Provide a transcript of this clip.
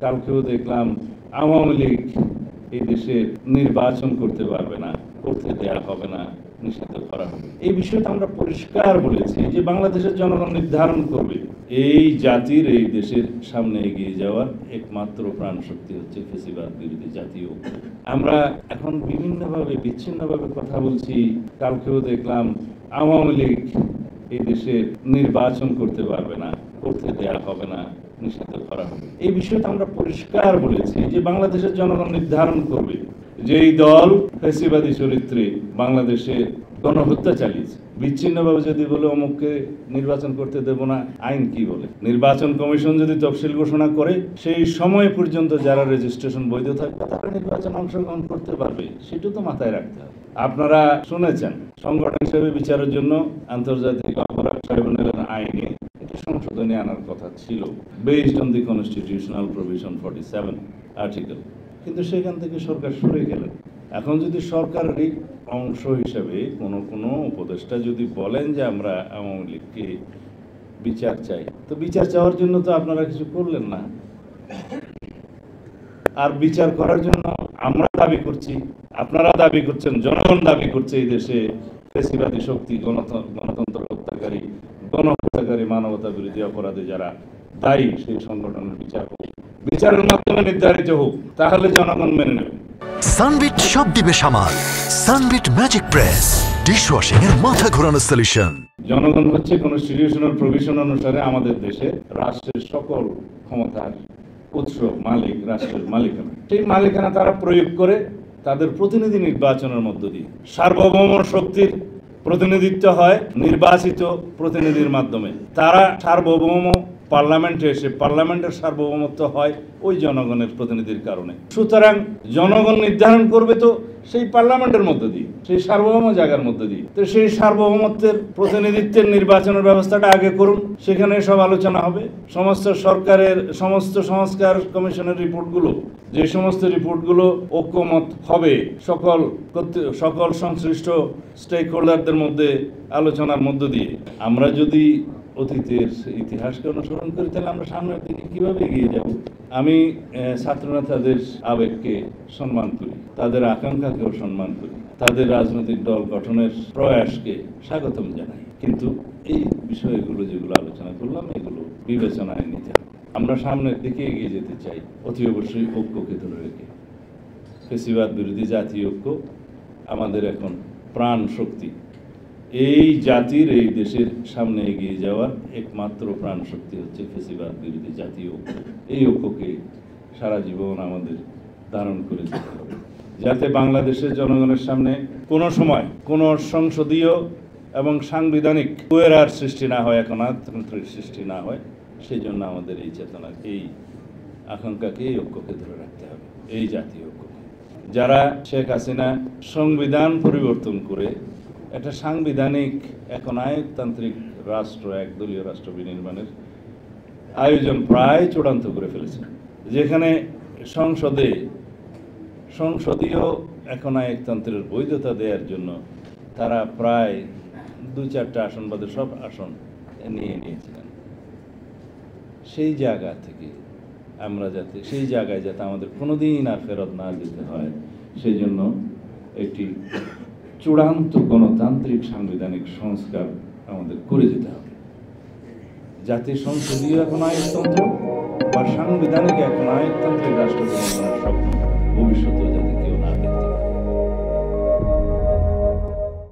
কালকেও দেখলাম আওয়ামী লীগ এই দেশে নির্বাচন করতে পারবে না, করতে দেওয়া হবে না, নিষিদ্ধ করা হবে। এই বিষয়টা আমরা পরিষ্কার বলেছি যে বাংলাদেশের জনগণ নির্ধারণ করবে। এই জাতির, এই দেশের সামনে এগিয়ে যাওয়ার একমাত্র প্রাণ শক্তি হচ্ছে ফ্যাসিবাদ বিরোধী জাতীয় ঐক্য। আমরা এখন বিভিন্নভাবে বিচ্ছিন্নভাবে কথা বলছি। কালকেও দেখলাম আওয়ামী লীগ এই দেশে নির্বাচন করতে পারবে না, করতে দেওয়া হবে না, নিষিদ্ধ করা হবে। এই বিষয়টা আমরা পরিষ্কার বলেছি যে বাংলাদেশের জনগণ নির্ধারণ করবে যে এই দল ফ্যাসিবাদী চরিত্রে বাংলাদেশে গণহত্যা চালিয়েছে। বিচ্ছিন্নভাবে যদি বলে অমুককে নির্বাচন করতে দেব না, আইন কি বলে? নির্বাচন কমিশন যদি তফসিল ঘোষণা করে সেই সময় পর্যন্ত যারা রেজিস্ট্রেশন বৈধ থাকবে তারা নির্বাচন অংশগ্রহণ করতে পারবে, সেটা তো মাথায় রাখতে হবে। আপনারা শুনেছেন সংগঠন হিসেবে বিচারের জন্য আন্তর্জাতিক অপরাধ ট্রাইব্যুনালের আইনে এটি সংশোধনী আনার কথা ছিল, based on the constitutional provision 47 article, কিন্তু সেখান থেকে সরকার সরে গেলেন। এখন যদি সরকারের অংশ হিসেবে কোনো উপদেষ্টা যদি বলেন যে আমরা আওয়ামী লীগকে বিচার চাই, তো বিচার চাওয়ার জন্য তো আপনারা কিছু করলেন না। আর বিচার করার জন্য আমরা দাবি করছি, আপনারা দাবি করছেন, জনগণ দাবি করছে এই দেশে ফ্যাসিবাদী শক্তি, গণতন্ত্র হত্যাকারী, গণহত্যাকারী, মানবতা বিরোধী অপরাধে যারা দায়ী সেই সংগঠনের বিচার হোক, বিচারের মাধ্যমে নির্ধারিত হোক, তাহলে জনগণ মেনে নেবে। সানবিট সব দিবে সামাল। সানবিট ম্যাজিক প্রেস ডিশওয়াশিং এর মাথা ঘোরানো সলিউশন। জনগণ হচ্ছে কনস্টিটিউশনাল প্রভিশন অনুসারে আমাদের দেশে রাষ্ট্রের সকল ক্ষমতার উৎস, মালিক, রাষ্ট্রের মালিকানা। সেই মালিকানা তারা প্রয়োগ করে তাদের প্রতিনিধি নির্বাচনের মধ্য দিয়ে। সার্বভৌম শক্তির প্রতিনিধিত্ব হয় নির্বাচিত প্রতিনিধির মাধ্যমে। তারা সার্বভৌম পার্লামেন্টে এসে পার্লামেন্টের সার্বভৌমত্ব হয় ওই জনগণের প্রতিনিধির কারণে। সুতরাং জনগণ নির্ধারণ করবে তো সেই পার্লামেন্টের মধ্য দিয়ে, সেই সার্বভৌম জায়গার মধ্য দিয়ে। তো সেই সার্বভৌমত্বের প্রতিনিধিত্বের নির্বাচনের ব্যবস্থাটা আগে করুন, সেখানে সব আলোচনা হবে। সমস্ত সরকারের সমস্ত সংস্কার কমিশনের রিপোর্টগুলো, যে সমস্ত রিপোর্টগুলো ঐক্যমত হবে সকল সংশ্লিষ্ট স্টেক হোল্ডারদের মধ্যে আলোচনার মধ্য দিয়ে। আমরা যদি অতীতের ইতিহাসকে অনুসরণ করি তাহলে আমরা সামনের দিকে কিভাবে এগিয়ে যাব? আমি ছাত্রনেতাদের আবেগকে সম্মান করি, তাদের আকাঙ্ক্ষাকেও সম্মান করি, তাদের রাজনৈতিক দল গঠনের প্রয়াসকে স্বাগতম জানাই, কিন্তু এই বিষয়গুলো যেগুলো আলোচনা করলাম এগুলো বিবেচনায় নিতে হবে। আমরা সামনের দিকে এগিয়ে যেতে চাই, অতি অবশ্যই ঐক্যকে ধরে রেখে। ফ্যাসিবাদ বিরোধী জাতীয় ঐক্য আমাদের এখন প্রাণ শক্তি। এই জাতির, এই দেশের সামনে এগিয়ে যাওয়ার একমাত্র প্রাণ শক্তি হচ্ছে ফ্যাসিবাদ বিরোধী জাতীয় ঐক্য। এই ঐক্যকে সারা জীবন আমাদের ধারণ করে যেতে হবে, যাতে বাংলাদেশের জনগণের সামনে কোনো সময় কোনো সংসদীয় এবং সাংবিধানিক কুয়েরার সৃষ্টি না হয়, একনায়কতন্ত্রের সৃষ্টি না হয়। সেই জন্য আমাদের এই চেতনা, এই আকাঙ্ক্ষাকে, এই ঐক্যকে ধরে রাখতে হবে, এই জাতীয় ঐক্যকে। যারা শেখ হাসিনা সংবিধান পরিবর্তন করে একটা সাংবিধানিক একনায়কতান্ত্রিক রাষ্ট্র, একদলীয় রাষ্ট্র বিনির্মাণের আয়োজন প্রায় চূড়ান্ত করে ফেলেছে, যেখানে সংসদীয় একনায়কতন্ত্রের বৈধতা দেওয়ার জন্য তারা প্রায় 2-4টা আসন বাদে সব আসন নিয়েছিলেন। সেই জায়গা থেকে আমরা সেই জায়গায় যাতে আমাদের কোনোদিন আর ফেরত না যেতে হয়, সেই জন্য একটি চূড়ান্ত গণতান্ত্রিক সাংবিধানিক সংস্কার আমাদের করে যেতে হবে, যাতে সংসদীয় একনায়কতন্ত্র বা সাংবিধানিক একনায়কতান্ত্রিক রাষ্ট্র নির্মাণের স্বপ্ন ভবিষ্যতে যাতে